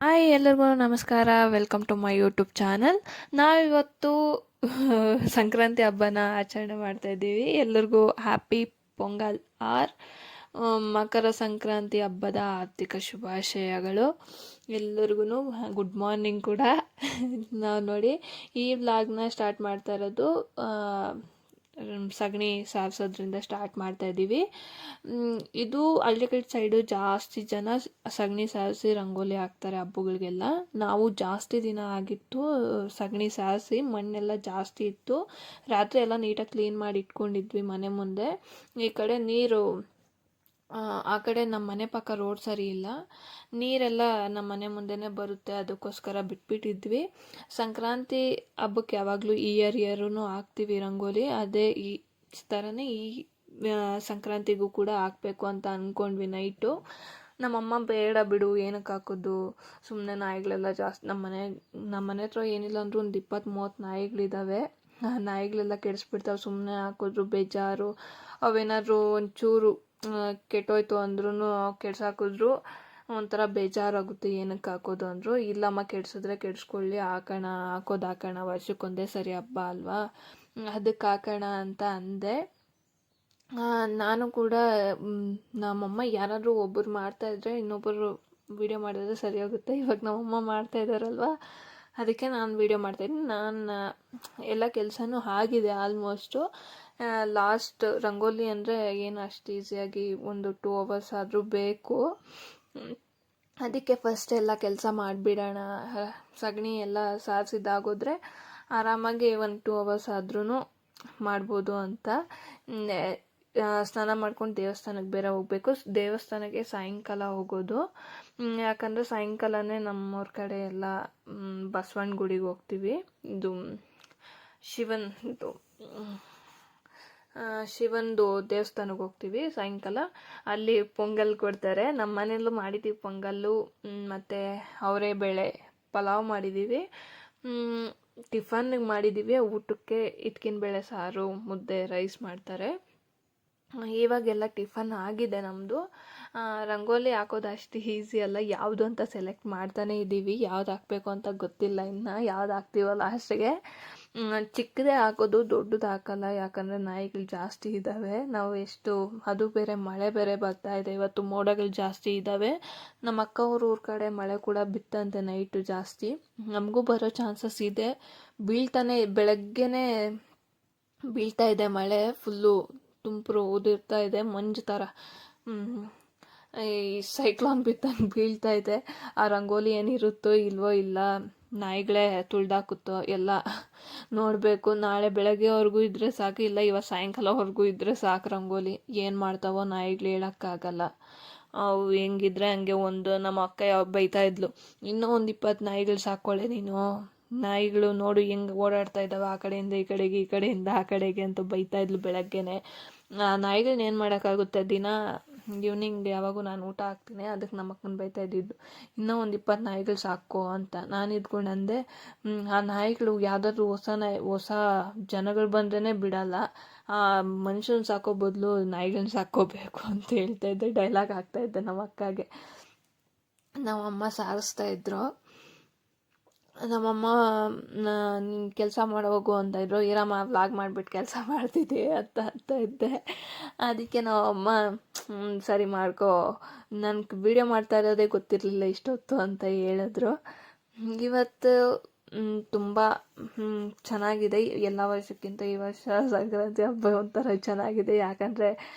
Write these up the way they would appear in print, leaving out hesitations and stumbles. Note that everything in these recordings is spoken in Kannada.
ಹಾಯ್ ಎಲ್ಲರಿಗೂ ನಮಸ್ಕಾರ. Welcome to my YouTube channel. ನಾವಿವತ್ತು ಸಂಕ್ರಾಂತಿ ಹಬ್ಬನ ಆಚರಣೆ ಮಾಡ್ತಾ ಇದ್ದೀವಿ. ಎಲ್ಲರಿಗೂ ಹ್ಯಾಪಿ ಪೊಂಗಲ್ ಆರ್ ಮಕರ ಸಂಕ್ರಾಂತಿ ಹಬ್ಬದ ಆರ್ಥಿಕ ಶುಭಾಶಯಗಳು. ಎಲ್ಲರಿಗೂ ಗುಡ್ ಮಾರ್ನಿಂಗ್ ಕೂಡ. ನಾವು ನೋಡಿ ಈ ವ್ಲಾಗ್ನ ಸ್ಟಾರ್ಟ್ ಮಾಡ್ತಾ ಇರೋದು ಸಗಣಿ ಸಾರಿಸೋದ್ರಿಂದ ಸ್ಟಾರ್ಟ್ ಮಾಡ್ತಾ ಇದ್ದೀವಿ. ಇದು ಹಳ್ಳಿಗಳ ಸೈಡು ಜಾಸ್ತಿ ಜನ ಸಗಣಿ ಸಾರಿಸಿ ರಂಗೋಲಿ ಹಾಕ್ತಾರೆ ಹಬ್ಬಗಳಿಗೆಲ್ಲ. ನಾವು ಜಾಸ್ತಿ ದಿನ ಆಗಿತ್ತು ಸಗಣಿ ಸಾರಿಸಿ, ಮಣ್ಣೆಲ್ಲ ಜಾಸ್ತಿ ಇತ್ತು. ರಾತ್ರಿ ಎಲ್ಲ ನೀಟಾಗಿ ಕ್ಲೀನ್ ಮಾಡಿ ಇಟ್ಕೊಂಡಿದ್ವಿ ಮನೆ ಮುಂದೆ. ಈ ಕಡೆ ನೀರು ಆ ಕಡೆ ನಮ್ಮ ಮನೆ ಪಕ್ಕ ರೋಡ್ ಸರಿ ಇಲ್ಲ, ನೀರೆಲ್ಲ ನಮ್ಮ ಮನೆ ಮುಂದೆನೇ ಬರುತ್ತೆ, ಅದಕ್ಕೋಸ್ಕರ ಬಿಟ್ಬಿಟ್ಟಿದ್ವಿ. ಸಂಕ್ರಾಂತಿ ಹಬ್ಬಕ್ಕೆ ಯಾವಾಗಲೂ ಇಯರೂ ಹಾಕ್ತೀವಿ ರಂಗೋಲಿ. ಅದೇ ಈ ಥರನೇ ಈ ಸಂಕ್ರಾಂತಿಗೂ ಕೂಡ ಹಾಕಬೇಕು ಅಂತ ಅಂದ್ಕೊಂಡ್ವಿ ನೈಟು. ನಮ್ಮಮ್ಮ ಬೇಡ ಬಿಡು, ಏನಕ್ಕೆ ಹಾಕೋದು, ಸುಮ್ಮನೆ ನಾಯಿಗಳೆಲ್ಲ ಜಾಸ್ತಿ ನಮ್ಮ ಮನೆ ಹತ್ರ ಏನಿಲ್ಲ ಅಂದರೂ ಒಂದು 20-30 ನಾಯಿಗಳಿದ್ದಾವೆ. ನಾಯಿಗಳೆಲ್ಲ ಕೆಡಿಸ್ಬಿಡ್ತಾವೆ, ಸುಮ್ಮನೆ ಹಾಕಿದ್ರು ಬೇಜಾರು. ಅವೇನಾದ್ರು ಒಂಚೂರು ಕೆಟ್ಟೋಯ್ತು ಅಂದ್ರೂ ಕೆಡ್ಸಾಕಿದ್ರು ಒಂಥರ ಬೇಜಾರಾಗುತ್ತೆ, ಏನಕ್ಕೆ ಹಾಕೋದು ಅಂದರು. ಇಲ್ಲಮ್ಮ, ಕೆಡ್ಸಿದ್ರೆ ಕೆಡಿಸ್ಕೊಳ್ಳಿ, ಹಾಕೋಣ, ವರ್ಷಕ್ಕೊಂದೇ ಸರಿ ಹಬ್ಬ ಅಲ್ವಾ, ಅದಕ್ಕೆ ಹಾಕೋಣ ಅಂತ ಅಂದೆ. ನಾನು ಕೂಡ ನಮ್ಮಮ್ಮ ಯಾರಾದರೂ ಒಬ್ಬರು ಮಾಡ್ತಾಯಿದ್ರೆ ಇನ್ನೊಬ್ಬರು ವೀಡಿಯೋ ಮಾಡಿದ್ರೆ ಸರಿ ಹೋಗುತ್ತೆ. ಇವಾಗ ನಮ್ಮಮ್ಮ ಮಾಡ್ತಾ ಇದ್ದಾರಲ್ವ, ಅದಕ್ಕೆ ನಾನು ವೀಡಿಯೋ ಮಾಡ್ತಾಯಿದ್ದೀನಿ. ನಾನು ಎಲ್ಲ ಕೆಲಸನೂ ಆಗಿದೆ ಆಲ್ಮೋಸ್ಟು. ಲಾಸ್ಟ್ ರಂಗೋಲಿ ಅಂದರೆ ಏನು ಅಷ್ಟು ಈಸಿಯಾಗಿ ಒಂದು 2 hours ಆದರೂ ಬೇಕು. ಅದಕ್ಕೆ ಫಸ್ಟ್ ಎಲ್ಲ ಕೆಲಸ ಮಾಡಿಬಿಡೋಣ, ಸಗಣಿ ಎಲ್ಲ ಸಾರಿಸಿದ್ದಾಗೋದ್ರೆ ಆರಾಮಾಗಿ ಒಂದು 2 hours ಆದ್ರೂ ಮಾಡ್ಬೋದು ಅಂತ. ಸ್ನಾನ ಮಾಡ್ಕೊಂಡು ದೇವಸ್ಥಾನಕ್ಕೆ ಬೇರೆ ಹೋಗಬೇಕು. ದೇವಸ್ಥಾನಕ್ಕೆ ಸಾಯಂಕಾಲ ಹೋಗೋದು, ಯಾಕಂದರೆ ಸಾಯಂಕಾಲನೇ ನಮ್ಮೂರ ಕಡೆ ಎಲ್ಲ ಬಸವಣ್ಣ ಗುಡಿಗೆ ಹೋಗ್ತೀವಿ. ಇದು ಶಿವಂದು ದೇವಸ್ಥಾನಕ್ಕೆ ಹೋಗ್ತೀವಿ ಸಾಯಂಕಾಲ. ಅಲ್ಲಿ ಪೊಂಗಲ್ ಕೊಡ್ತಾರೆ. ನಮ್ಮ ಮನೆಯಲ್ಲೂ ಮಾಡಿದ್ದೀವಿ ಪೊಂಗಲ್ಲು, ಮತ್ತು ಅವರೇ ಬೇಳೆ ಪಲಾವ್ ಮಾಡಿದ್ದೀವಿ. ಟಿಫನ್ನಿಗೆ ಮಾಡಿದ್ದೀವಿ. ಊಟಕ್ಕೆ ಇಟ್ಕಿನ ಬೇಳೆ ಸಾರು, ಮುದ್ದೆ, ರೈಸ್ ಮಾಡ್ತಾರೆ. ಇವಾಗೆಲ್ಲ ಟಿಫನ್ ಆಗಿದೆ ನಮ್ಮದು. ರಂಗೋಲಿ ಹಾಕೋದು ಅಷ್ಟು ಈಸಿ ಅಲ್ಲ, ಯಾವುದು ಅಂತ ಸೆಲೆಕ್ಟ್ ಮಾಡ್ತಾನೇ ಇದ್ದೀವಿ. ಯಾವ್ದು ಹಾಕಬೇಕು ಅಂತ ಗೊತ್ತಿಲ್ಲ ಇನ್ನು, ಯಾವ್ದು ಹಾಕ್ತೀವೋ ಲಾಸ್ಟಿಗೆ. ಚಿಕ್ಕದೇ ಹಾಕೋದು, ದೊಡ್ಡದು ಹಾಕಲ್ಲ, ಯಾಕಂದರೆ ನಾಯಿಗಳು ಜಾಸ್ತಿ ಇದ್ದಾವೆ. ನಾವು ಅದು ಬೇರೆ ಮಳೆ ಬೇರೆ ಬರ್ತಾ ಇದೆ, ಇವತ್ತು ಮೋಡಗಳು ಜಾಸ್ತಿ ಇದ್ದಾವೆ. ನಮ್ಮ ಅಕ್ಕ ಅವ್ರ ಊರ ಕಡೆ ಮಳೆ ಕೂಡ ಬಿತ್ತಂತೆ ನೈಟು ಜಾಸ್ತಿ. ನಮಗೂ ಬರೋ ಚಾನ್ಸಸ್ ಇದೆ. ಬೆಳಗ್ಗೆನೇ ಬೀಳ್ತಾ ಇದೆ ಮಳೆ, ಫುಲ್ಲು ತುಂಪರು ಉದಿರ್ತಾ ಇದೆ, ಮಂಜು ಥರ ಈ ಸೈಕ್ಲೋನ್ ಬಿತ್ತಂಗೆ ಬೀಳ್ತಾ ಇದೆ. ಆ ರಂಗೋಲಿ ಏನಿರುತ್ತೋ ಇಲ್ವೋ, ಇಲ್ಲ ನಾಯಿಗಳೇ ತುಳ್ದಾಕುತ್ತೋ ಎಲ್ಲ ನೋಡಬೇಕು. ನಾಳೆ ಬೆಳಗ್ಗೆವರೆಗೂ ಇದ್ದರೆ ಸಾಕು, ಇಲ್ಲ ಇವತ್ತು ಸಾಯಂಕಾಲವರೆಗೂ ಇದ್ದರೆ ಸಾಕು ರಂಗೋಲಿ. ಏನು ಮಾಡ್ತಾವೋ ನಾಯಿಗಳು ಹೇಳೋಕ್ಕಾಗಲ್ಲ. ಅವು ಹೆಂಗಿದ್ರೆ ಹಂಗೆ. ನಮ್ಮ ಅಕ್ಕ ಬೈತಾ ಇದ್ಲು, ಇನ್ನೂ ಒಂದು 20 ನಾಯಿಗಳು ಸಾಕೊಳ್ಳೆ ನೀನು, ನಾಯಿಗಳು ನೋಡು ಹೆಂಗೆ ಓಡಾಡ್ತಾ ಇದ್ದಾವೆ, ಆ ಕಡೆಯಿಂದ ಈ ಕಡೆಗೆ, ಈ ಕಡೆಯಿಂದ ಆ ಕಡೆಗೆ ಅಂತ ಬೈತಾ ಇದ್ಲು ಬೆಳಗ್ಗೆನೆ. ನಾಯಿಗಳನ್ನ ಏನು ಮಾಡೋಕ್ಕಾಗುತ್ತೆ, ದಿನ ಈವ್ನಿಂಗ್ ಯಾವಾಗೂ ನಾನು ಊಟ ಹಾಕ್ತೀನಿ, ಅದಕ್ಕೆ ನಮ್ಮ ಅಕ್ಕನ ಬೈತಾ ಇದ್ದಿದ್ದು, ಇನ್ನೂ ಒಂದು 20 ನಾಯಿಗಳು ಸಾಕೋ ಅಂತ. ನಾನು ಇದ್ಕೊಂಡು ಅಂದೆ, ಆ ನಾಯಿಗಳು ಯಾವುದಾದ್ರೂ ಹೊಸ ಜನಗಳು ಬಂದ್ರೇ ಬಿಡಲ್ಲ, ಆ ಮನುಷ್ಯನ ಸಾಕೋ ಬದಲು ನಾಯಿಗಳನ್ನ ಸಾಕೋಬೇಕು ಅಂತ ಹೇಳ್ತಾ ಇದ್ದೆ, ಡೈಲಾಗ್ ಆಗ್ತಾಯಿದ್ದೆ ನಮ್ಮ ಅಕ್ಕಗೆ. ನಮ್ಮಮ್ಮ ಸಾರಿಸ್ತಾ ಇದ್ರು. ನಮ್ಮಮ್ಮ ನೀನು ಕೆಲಸ ಮಾಡೋಗು ಅಂತ ಇದ್ರು. ಇರಮ್ಮ ವ್ಲಾಗ್ ಮಾಡಿಬಿಟ್ಟು ಕೆಲಸ ಮಾಡ್ತಿದ್ದೆ ಅಂತ ಇದ್ದೆ. ಅದಕ್ಕೆ ನಮ್ಮಮ್ಮ ಸರಿ ಮಾಡ್ಕೋ, ನನಗೆ ವೀಡಿಯೋ ಮಾಡ್ತಾ ಇರೋದೇ ಗೊತ್ತಿರಲಿಲ್ಲ ಇಷ್ಟೊತ್ತು ಅಂತ ಹೇಳಿದ್ರು. ಇವತ್ತು ತುಂಬ ಚೆನ್ನಾಗಿದೆ. ಎಲ್ಲ ವರ್ಷಕ್ಕಿಂತ ಈ ವರ್ಷ ಸಂಕ್ರಾಂತಿ ಹಬ್ಬ ಒಂಥರ ಚೆನ್ನಾಗಿದೆ, ಯಾಕಂದರೆ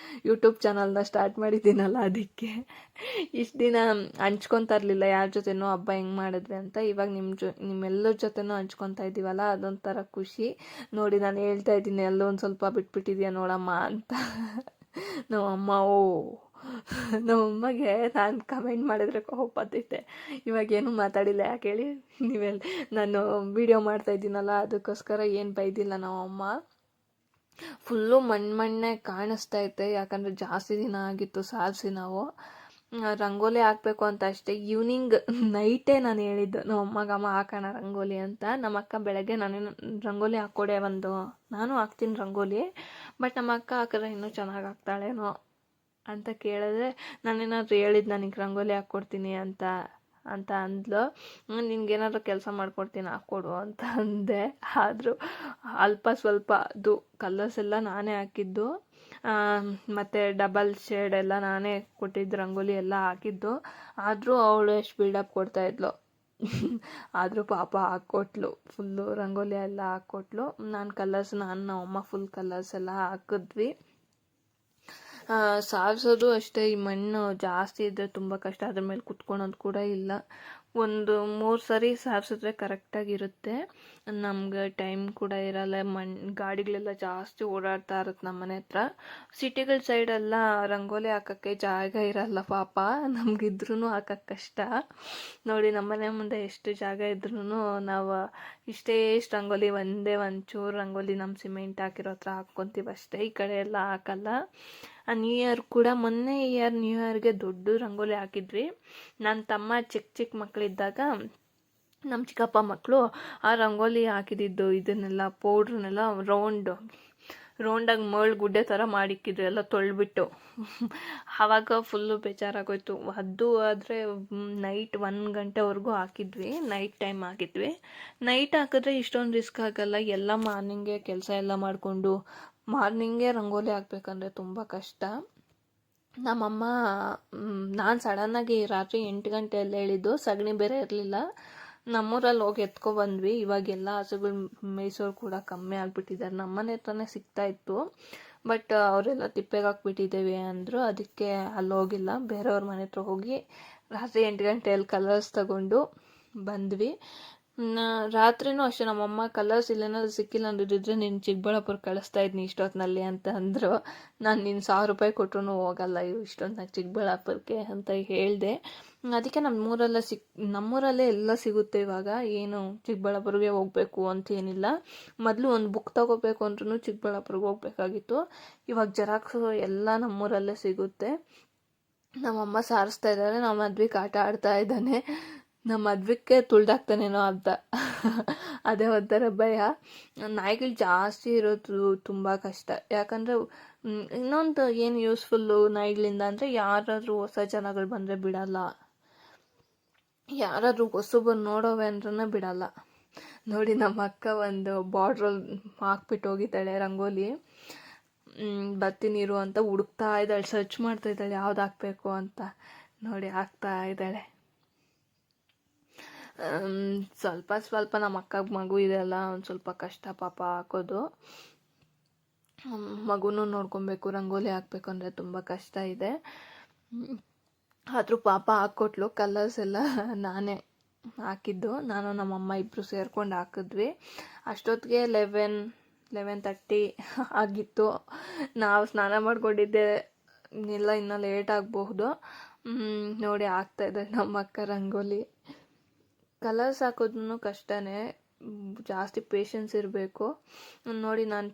ಯೂಟ್ಯೂಬ್ ಚಾನಲ್ನ ಸ್ಟಾರ್ಟ್ ಮಾಡಿದ್ದೀನಲ್ಲ ಅದಕ್ಕೆ. ಇಷ್ಟು ದಿನ ಹಂಚ್ಕೊತಾ ಇರಲಿಲ್ಲ ಯಾರ ಜೊತೆನೂ ಹಬ್ಬ ಹೆಂಗೆ ಮಾಡಿದ್ವಿ ಅಂತ. ಇವಾಗ ನಿಮ್ಮೆಲ್ಲರ ಜೊತೆನೂ ಹಂಚ್ಕೊತಾ ಇದ್ದೀವಲ್ಲ, ಅದೊಂಥರ ಖುಷಿ. ನೋಡಿ, ನಾನು ಹೇಳ್ತಾ ಇದ್ದೀನಿ ಎಲ್ಲೋ ಒಂದು ಸ್ವಲ್ಪ ಬಿಟ್ಬಿಟ್ಟಿದ್ಯಾ ನೋಡಮ್ಮ ಅಂತ. ನಮ್ಮಮ್ಮಗೆ ನಾನು ಕಮೆಂಟ್ ಮಾಡಿದರೆ ಕೋಪ ಬರ್ತೈತೆ. ಇವಾಗೇನು ಮಾತಾಡಿಲ್ಲ, ಯಾಕೆ ಹೇಳಿ ನಾನು ವೀಡಿಯೋ ಮಾಡ್ತಾಯಿದ್ದೀನಲ್ಲ ಅದಕ್ಕೋಸ್ಕರ ಏನು ಬೈದಿಲ್ಲ ನಮ್ಮಮ್ಮ. ಫುಲ್ಲು ಮಣ್ಣೆ ಕಾಣಿಸ್ತೈತೆ, ಯಾಕಂದರೆ ಜಾಸ್ತಿ ದಿನ ಆಗಿತ್ತು ಸಾರಿಸಿ. ನಾವು ರಂಗೋಲಿ ಹಾಕಬೇಕು ಅಂತ ಅಷ್ಟೇ. ಈವ್ನಿಂಗ್ ನೈಟೇ ನಾನು ಹೇಳಿದ್ದು ನಮ್ಮಮ್ಮಗಮ್ಮ ಹಾಕೋಣ ರಂಗೋಲಿ ಅಂತ. ನಮ್ಮ ಅಕ್ಕ ಬೆಳಗ್ಗೆ ರಂಗೋಲಿ ಹಾಕ್ಕೊಡೆ ನಾನು ಹಾಕ್ತೀನಿ ರಂಗೋಲಿ, ಬಟ್ ನಮ್ಮ ಅಕ್ಕ ಹಾಕಿದ್ರೆ ಇನ್ನೂ ಚೆನ್ನಾಗಿ ಹಾಕ್ತಾಳೇನೋ ಅಂತ ಕೇಳಿದ್ರೆ, ನಾನೇನಾದರೂ ಹೇಳಿದ್ದು ನನಗೆ ರಂಗೋಲಿ ಹಾಕ್ಕೊಡ್ತೀನಿ ಅಂತ. ಅಂತ ಅಂದ್ಲು. ನಿನ್ಗೇನಾದ್ರು ಕೆಲಸ ಮಾಡ್ಕೊಡ್ತೀನಿ ಹಾಕ್ಕೊಡು ಅಂತ ಅಂದೆ. ಆದರೂ ಅಲ್ಪ ಸ್ವಲ್ಪ ಅದು ಕಲರ್ಸ್ ಎಲ್ಲ ನಾನೇ ಹಾಕಿದ್ದು, ಮತ್ತು ಡಬಲ್ ಶೇಡ್ ಎಲ್ಲ ನಾನೇ ಕೊಟ್ಟಿದ್ದು, ರಂಗೋಲಿ ಎಲ್ಲ ಹಾಕಿದ್ದು. ಆದರೂ ಅವಳು ಎಷ್ಟು ಬಿಲ್ಡಪ್ ಕೊಡ್ತಾಯಿದ್ಲು. ಆದರೂ ಪಾಪ ಹಾಕ್ಕೊಟ್ಲು, ಫುಲ್ಲು ರಂಗೋಲಿ ಎಲ್ಲ ಹಾಕ್ಕೊಟ್ಲು. ನಾನು ನಮ್ಮಮ್ಮ ಫುಲ್ ಕಲರ್ಸ್ ಎಲ್ಲ ಹಾಕಿದ್ವಿ. ಸಾರಿಸೋದು ಅಷ್ಟೇ, ಈ ಮಣ್ಣು ಜಾಸ್ತಿ ಇದ್ದರೆ ತುಂಬ ಕಷ್ಟ, ಅದ್ರ ಮೇಲೆ ಕುತ್ಕೊಳೋದು ಕೂಡ ಇಲ್ಲ. ಒಂದು 3 ಸರಿ ಸಾರಿಸಿದ್ರೆ ಕರೆಕ್ಟಾಗಿರುತ್ತೆ. ನಮ್ಗೆ ಟೈಮ್ ಕೂಡ ಇರಲ್ಲ, ಗಾಡಿಗಳೆಲ್ಲ ಜಾಸ್ತಿ ಓಡಾಡ್ತಾ ಇರುತ್ತೆ ನಮ್ಮ ಮನೆ ಹತ್ರ. ಸಿಟಿಗಳ ಸೈಡೆಲ್ಲ ರಂಗೋಲಿ ಹಾಕೋಕ್ಕೆ ಜಾಗ ಇರಲ್ಲ ಪಾಪ, ನಮಗಿದ್ರೂ ಹಾಕೋಕ್ಕೆ ಕಷ್ಟ. ನೋಡಿ ನಮ್ಮ ಮನೆ ಮುಂದೆ ಎಷ್ಟು ಜಾಗ ಇದ್ರೂ ನಾವು ಇಷ್ಟು ರಂಗೋಲಿ, ಒಂಚೂರು ರಂಗೋಲಿ ನಮ್ಮ ಸಿಮೆಂಟ್ ಹಾಕಿರೋ ಹತ್ರ ಹಾಕ್ಕೊತೀವಿ ಅಷ್ಟೇ, ಈ ಕಡೆ ಎಲ್ಲ ಹಾಕಲ್ಲ. ನ್ಯೂ ಇಯರ್ ಕೂಡ ಮೊನ್ನೆ ನ್ಯೂ ಇಯರ್ಗೆ ದೊಡ್ಡ ರಂಗೋಲಿ ಹಾಕಿದ್ವಿ. ನನ್ನ ತಮ್ಮ ಚಿಕ್ಕ ಮಕ್ಕಳಿದ್ದಾಗ ನಮ್ಮ ಚಿಕ್ಕಪ್ಪ ಮಕ್ಕಳು ಆ ರಂಗೋಲಿ ಹಾಕಿದ್ದು ಇದನ್ನೆಲ್ಲ ಪೌಡ್ರನ್ನೆಲ್ಲ ರೌಂಡಾಗಿ ಗುಡ್ಡೆ ಥರ ಮಾಡಿಕ್ಕಿದ್ರು, ಎಲ್ಲ ತೊಳ್ಬಿಟ್ಟು. ಆವಾಗ ಫುಲ್ಲು ಬೇಜಾರಾಗೋಯ್ತು. ಅದು ಆದರೆ ನೈಟ್ 1 ಗಂಟೆವರೆಗೂ ಹಾಕಿದ್ವಿ, ನೈಟ್ ಟೈಮ್ ಹಾಕಿದ್ವಿ. ನೈಟ್ ಹಾಕಿದ್ರೆ ಇಷ್ಟೊಂದು ರಿಸ್ಕ್ ಆಗಲ್ಲ, ಎಲ್ಲ ಮಾರ್ನಿಂಗೇ ಕೆಲಸ ಎಲ್ಲ ಮಾಡಿಕೊಂಡು ಮಾರ್ನಿಂಗೇ ರಂಗೋಲಿ ಹಾಕ್ಬೇಕಂದ್ರೆ ತುಂಬ ಕಷ್ಟ. ನಮ್ಮಮ್ಮ ನಾನು ಸಡನ್ನಾಗಿ ರಾತ್ರಿ 8 ಗಂಟೆಯಲ್ಲಿ ಹೇಳಿದ್ದು, ಸಗಣಿ ಬೇರೆ ಇರಲಿಲ್ಲ. ನಮ್ಮೂರಲ್ಲಿ ಹೋಗಿ ಎತ್ಕೊಬಂದ್ವಿ. ಇವಾಗೆಲ್ಲ ಹಸುಗಳು ಮೇಯ್ಸೋರು ಕೂಡ ಕಮ್ಮಿ ಆಗಿಬಿಟ್ಟಿದ್ದಾರೆ. ನಮ್ಮನೆ ಹತ್ರನೇ ಸಿಗ್ತಾಯಿತ್ತು, ಬಟ್ ಅವರೆಲ್ಲ ತಿಪ್ಪೆಗೆ ಹಾಕ್ಬಿಟ್ಟಿದ್ದೇವೆ ಅಂದರು. ಅದಕ್ಕೆ ಅಲ್ಲಿ ಹೋಗಿಲ್ಲ, ಬೇರೆಯವ್ರ ಮನೆ ಹತ್ರ ಹೋಗಿ ರಾತ್ರಿ 8 ಗಂಟೆಯಲ್ಲಿ ಕಲರ್ಸ್ ತಗೊಂಡು ಬಂದ್ವಿ. ರಾತ್ರಿನೂ ಅಷ್ಟೇ ನಮ್ಮಮ್ಮ ಕಲರ್ಸ್ ಇಲ್ಲೇನಾದ್ರು ಸಿಕ್ಕಿಲ್ಲ ಅಂದಿದ್ರೆ ನೀನು ಚಿಕ್ಕಬಳ್ಳಾಪುರ ಕಳಿಸ್ತಾ ಇದ್ನಿ ಇಷ್ಟೊತ್ತಿನಲ್ಲಿ ಅಂತ ಅಂದರು. ನಾನು ನೀನು 1000 ರೂಪಾಯಿ ಕೊಟ್ಟರು ಹೋಗಲ್ಲ ಇಷ್ಟೊತ್ತಿನಾಗ ಚಿಕ್ಕಬಳ್ಳಾಪುರಕ್ಕೆ ಅಂತ ಹೇಳಿದೆ. ಅದಕ್ಕೆ ನಮ್ಮೂರಲ್ಲೇ ಎಲ್ಲ ಸಿಗುತ್ತೆ ಇವಾಗ, ಏನು ಚಿಕ್ಕಬಳ್ಳಾಪುರಗೆ ಹೋಗಬೇಕು ಅಂತೇನಿಲ್ಲ. ಮೊದಲು ಒಂದು ಬುಕ್ ತಗೋಬೇಕು ಅಂದ್ರೂ ಚಿಕ್ಕಬಳ್ಳಾಪುರಗೆ ಹೋಗ್ಬೇಕಾಗಿತ್ತು. ಇವಾಗ ಜೆರಾಕ್ಸು ಎಲ್ಲ ನಮ್ಮೂರಲ್ಲೇ ಸಿಗುತ್ತೆ. ನಮ್ಮಮ್ಮ ಸಾರಿಸ್ತಾ ಇದ್ದಾರೆ, ನಮ್ಮ ಮದ್ವಿಗೆ ಆಟ ಆಡ್ತಾ ಇದ್ದಾನೆ. ನಮ್ಮ ಮದ್ವಿಗೆ ತುಳ್ದಾಕ್ತಾನೇನೋ ಅಂತ ಅದೇ ಒಂಥರ ಭಯ. ನಾಯಿಗಳು ಜಾಸ್ತಿ ಇರೋದು ತುಂಬ ಕಷ್ಟ, ಯಾಕಂದರೆ ಇನ್ನೊಂದು ಏನು ಯೂಸ್ಫುಲ್ಲು ನಾಯಿಗಳಿಂದ ಅಂದರೆ ಯಾರಾದರೂ ಹೊಸ ಜನಗಳು ಬಂದರೆ ಬಿಡಲ್ಲ, ಯಾರಾದರೂ ಹೊಸಬರು ನೋಡೋವೆ ಅಂದ್ರೂ ಬಿಡಲ್ಲ. ನೋಡಿ ನಮ್ಮ ಅಕ್ಕ ಒಂದು ಬಾರ್ಡ್ರಲ್ಲಿ ಹಾಕ್ಬಿಟ್ಟು ಹೋಗಿದ್ದಾಳೆ ರಂಗೋಲಿ. ಬರ್ತೀನಿರು ಅಂತ ಹುಡುಕ್ತಾ ಇದ್ದಾಳೆ, ಸರ್ಚ್ ಮಾಡ್ತಾ ಇದ್ದಾಳೆ ಯಾವ್ದು ಹಾಕಬೇಕು ಅಂತ. ನೋಡಿ ಹಾಕ್ತಾ ಇದ್ದಾಳೆ. ಸ್ವಲ್ಪ ನಮ್ಮ ಅಕ್ಕಗೆ ಮಗು ಇದೆಲ್ಲ ಒಂದು ಸ್ವಲ್ಪ ಕಷ್ಟ ಪಾಪ ಹಾಕೋದು. ಮಗುನೂ ನೋಡ್ಕೊಬೇಕು, ರಂಗೋಲಿ ಹಾಕ್ಬೇಕು ಅಂದರೆ ತುಂಬ ಕಷ್ಟ ಇದೆ. ಆದರೂ ಪಾಪ ಹಾಕ್ಕೊಟ್ಲು. ಕಲರ್ಸ್ ಎಲ್ಲ ನಾನೇ ಹಾಕಿದ್ದು, ನಾನು ನಮ್ಮಮ್ಮ ಇಬ್ಬರು ಸೇರ್ಕೊಂಡು ಹಾಕಿದ್ವಿ. ಅಷ್ಟೊತ್ತಿಗೆ 11:30 ಆಗಿತ್ತು. ನಾವು ಸ್ನಾನ ಮಾಡ್ಕೊಂಡಿದ್ದೆ ಎಲ್ಲ ಇನ್ನೂ ಲೇಟ್ ಆಗಬಹುದು. ನೋಡಿ ಹಾಕ್ತಾಯಿದ್ದೆ ನಮ್ಮ ಅಕ್ಕ ರಂಗೋಲಿ. ಕಲರ್ಸ್ ಹಾಕೋದೂ ಕಷ್ಟನೇ, ಜಾಸ್ತಿ ಪೇಷನ್ಸ್ ಇರಬೇಕು. ನೋಡಿ ನಾನು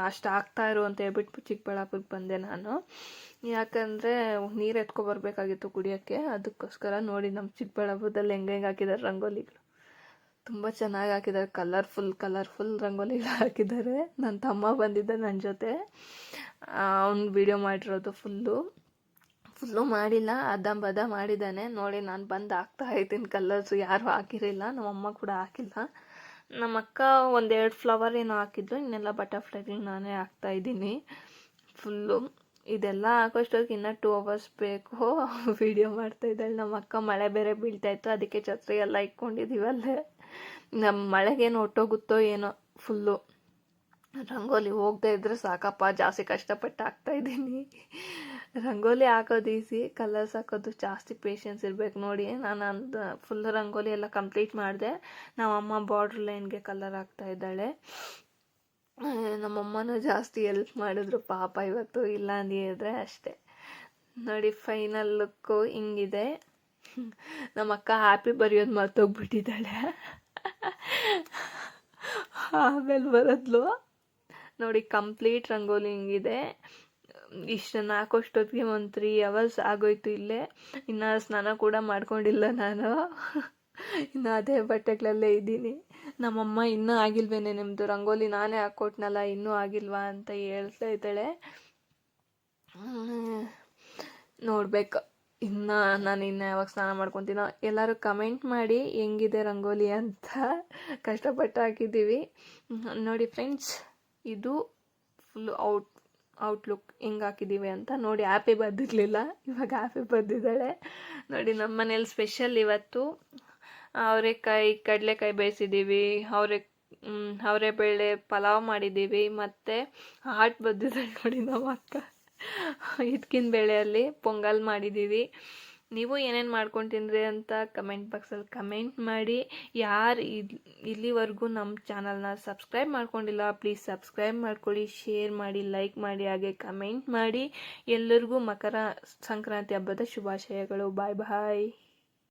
ಅಷ್ಟು ಹಾಕ್ತಾ ಇರು ಅಂತ ಹೇಳ್ಬಿಟ್ಟು ಚಿಕ್ಕಬಳ್ಳಾಪುರಕ್ಕೆ ಬಂದೆ ನಾನು. ಯಾಕಂದರೆ ನೀರು ಎತ್ಕೊಬರ್ಬೇಕಾಗಿತ್ತು ಕುಡಿಯೋಕ್ಕೆ, ಅದಕ್ಕೋಸ್ಕರ. ನೋಡಿ ನಮ್ಮ ಚಿಕ್ಕಬಳ್ಳಾಪುರದಲ್ಲಿ ಹೆಂಗೆ ಹಾಕಿದ್ದಾರೆ ರಂಗೋಲಿಗಳು, ತುಂಬ ಚೆನ್ನಾಗಿ ಹಾಕಿದ್ದಾರೆ. ಕಲರ್ಫುಲ್ ರಂಗೋಲಿಗಳು ಹಾಕಿದ್ದಾರೆ. ನನ್ನ ತಮ್ಮ ಬಂದಿದ್ದ ನನ್ನ ಜೊತೆ, ಅವ್ನು ವಿಡಿಯೋ ಮಾಡಿರೋದು ಫುಲ್ಲು ಮಾಡಿಲ್ಲ, ಅರ್ಧಂಬರ್ಧ ಮಾಡಿದ್ದಾನೆ. ನೋಡಿ ನಾನು ಬಂದು ಹಾಕ್ತಾ ಇದ್ದೀನಿ ಕಲರ್ಸು, ಯಾರೂ ಹಾಕಿರಲಿಲ್ಲ, ನಮ್ಮಮ್ಮ ಕೂಡ ಹಾಕಿಲ್ಲ. ನಮ್ಮ ಅಕ್ಕ 1-2 ಫ್ಲವರ್ ಏನೋ ಹಾಕಿದ್ರು, ಇನ್ನೆಲ್ಲ ಬಟರ್ಫ್ಲೈಗಳು ನಾನೇ ಹಾಕ್ತಾಯಿದ್ದೀನಿ ಫುಲ್ಲು. ಇದೆಲ್ಲ ಹಾಕೋಷ್ಟೊತ್ತಿಗೆ ಇನ್ನೂ 2 ಅವರ್ಸ್ ಬೇಕು. ವಿಡಿಯೋ ಮಾಡ್ತಾಯಿದ್ದಾಳೆ ನಮ್ಮ ಅಕ್ಕ. ಮಳೆ ಬೇರೆ ಬೀಳ್ತಾಯಿತ್ತು, ಅದಕ್ಕೆ ಛತ್ರಿ ಎಲ್ಲ ಇಟ್ಕೊಂಡಿದ್ದೀವಲ್ಲೇ. ನಮ್ಮ ಮಳೆಗೇನು ಹೊಟ್ಟೋಗುತ್ತೋ ಏನೋ ಫುಲ್ಲು. ರಂಗೋಲಿ ಹೋಗದೆ ಇದ್ದರೆ ಸಾಕಪ್ಪ, ಜಾಸ್ತಿ ಕಷ್ಟಪಟ್ಟು ಹಾಕ್ತಾಯಿದ್ದೀನಿ. ರಂಗೋಲಿ ಹಾಕೋದು ಈಸಿ, ಕಲರ್ಸ್ ಹಾಕೋದು ಜಾಸ್ತಿ ಪೇಷನ್ಸ್ ಇರಬೇಕು. ನೋಡಿ ನಾನು ಫುಲ್ ರಂಗೋಲಿ ಎಲ್ಲ ಕಂಪ್ಲೀಟ್ ಮಾಡಿದೆ. ನಮ್ಮಮ್ಮ ಬಾರ್ಡ್ರ್ ಲೈನ್ಗೆ ಕಲರ್ ಹಾಕ್ತಾ ಇದ್ದಾಳೆ. ನಮ್ಮಮ್ಮನೂ ಜಾಸ್ತಿ ಹೆಲ್ಪ್ ಮಾಡಿದ್ರು ಪಾಪ ಇವತ್ತು, ಇಲ್ಲ ಅಂದಿದ್ರೆ ಅಷ್ಟೇ. ನೋಡಿ ಫೈನಲ್ ಲುಕ್ಕು ಹಿಂಗಿದೆ. ನಮ್ಮ ಅಕ್ಕ ಹ್ಯಾಪಿ ಬರೆಯೋದು ಮರ್ತೋಗ್ಬಿಟ್ಟಿದ್ದಾಳೆ, ಆಮೇಲೆ ಬರೋದ್ಲು. ನೋಡಿ ಕಂಪ್ಲೀಟ್ ರಂಗೋಲಿ ಹಿಂಗಿದೆ. ಇಷ್ಟನ್ನು ಹಾಕೋಷ್ಟೊತ್ತಿಗೆ ಒಂದು 3 ಅವರ್ಸ್ ಆಗೋಯ್ತು ಇಲ್ಲೇ. ಇನ್ನು ಸ್ನಾನ ಕೂಡ ಮಾಡ್ಕೊಂಡಿಲ್ಲ ನಾನು, ಇನ್ನು ಅದೇ ಬಟ್ಟೆಗಳಲ್ಲೇ ಇದ್ದೀನಿ. ನಮ್ಮಮ್ಮ ಇನ್ನೂ ಆಗಿಲ್ವೇನೆ ನಿಮ್ಮದು ರಂಗೋಲಿ, ನಾನೇ ಹಾಕ್ಕೊಟ್ನಲ್ಲ ಇನ್ನೂ ಆಗಿಲ್ವಾ ಅಂತ ಹೇಳ್ತಾ ಇದ್ದಾಳೆ. ನೋಡ್ಬೇಕು ಇನ್ನು ನಾನು ಯಾವಾಗ ಸ್ನಾನ ಮಾಡ್ಕೊತೀನೋ. ಎಲ್ಲರೂ ಕಮೆಂಟ್ ಮಾಡಿ ಹೆಂಗಿದೆ ರಂಗೋಲಿ ಅಂತ. ಕಷ್ಟಪಟ್ಟು ಹಾಕಿದ್ದೀವಿ ನೋಡಿ ಫ್ರೆಂಡ್ಸ್. ಇದು ಫುಲ್ ಔಟ್ಲುಕ್ ಹೆಂಗೆ ಹಾಕಿದ್ದೀವಿ ಅಂತ ನೋಡಿ. ಹ್ಯಾಪಿ ಬರ್ದಿರಲಿಲ್ಲ, ಇವಾಗ ಹ್ಯಾಪಿ ಬರ್ದಿದ್ದಾಳೆ ನೋಡಿ. ನಮ್ಮ ಮನೇಲಿ ಸ್ಪೆಷಲ್ ಇವತ್ತು ಅವರೆಕಾಯಿ ಕಡಲೆಕಾಯಿ ಬೇಯಿಸಿದ್ದೀವಿ, ಅವರೆಬೇಳೆ ಪಲಾವ್ ಮಾಡಿದ್ದೀವಿ, ಮತ್ತು ಹಾಟ್ ಬರ್ದಿದ್ದಾಳೆ ನೋಡಿ ನಮ್ಮ ಅಕ್ಕ. ಇದ್ಕಿನ ಬೇಳೆಯಲ್ಲಿ ಪೊಂಗಲ್ ಮಾಡಿದ್ದೀವಿ. ನೀವು ಏನೇನು ಮಾಡ್ಕೊಂಡು ತಿಂದ್ರಿ ಅಂತ ಕಮೆಂಟ್ ಬಾಕ್ಸಲ್ಲಿ ಕಮೆಂಟ್ ಮಾಡಿ. ಯಾರು ಇಲ್ಲಿವರೆಗೂ ನಮ್ಮ ಚಾನಲ್ನ ಸಬ್ಸ್ಕ್ರೈಬ್ ಮಾಡ್ಕೊಂಡಿಲ್ಲ, ಪ್ಲೀಸ್ ಸಬ್ಸ್ಕ್ರೈಬ್ ಮಾಡ್ಕೊಳ್ಳಿ, ಶೇರ್ ಮಾಡಿ, ಲೈಕ್ ಮಾಡಿ, ಹಾಗೆ ಕಮೆಂಟ್ ಮಾಡಿ. ಎಲ್ಲರಿಗೂ ಮಕರ ಸಂಕ್ರಾಂತಿ ಹಬ್ಬದ ಶುಭಾಶಯಗಳು. ಬಾಯ್ ಬಾಯ್.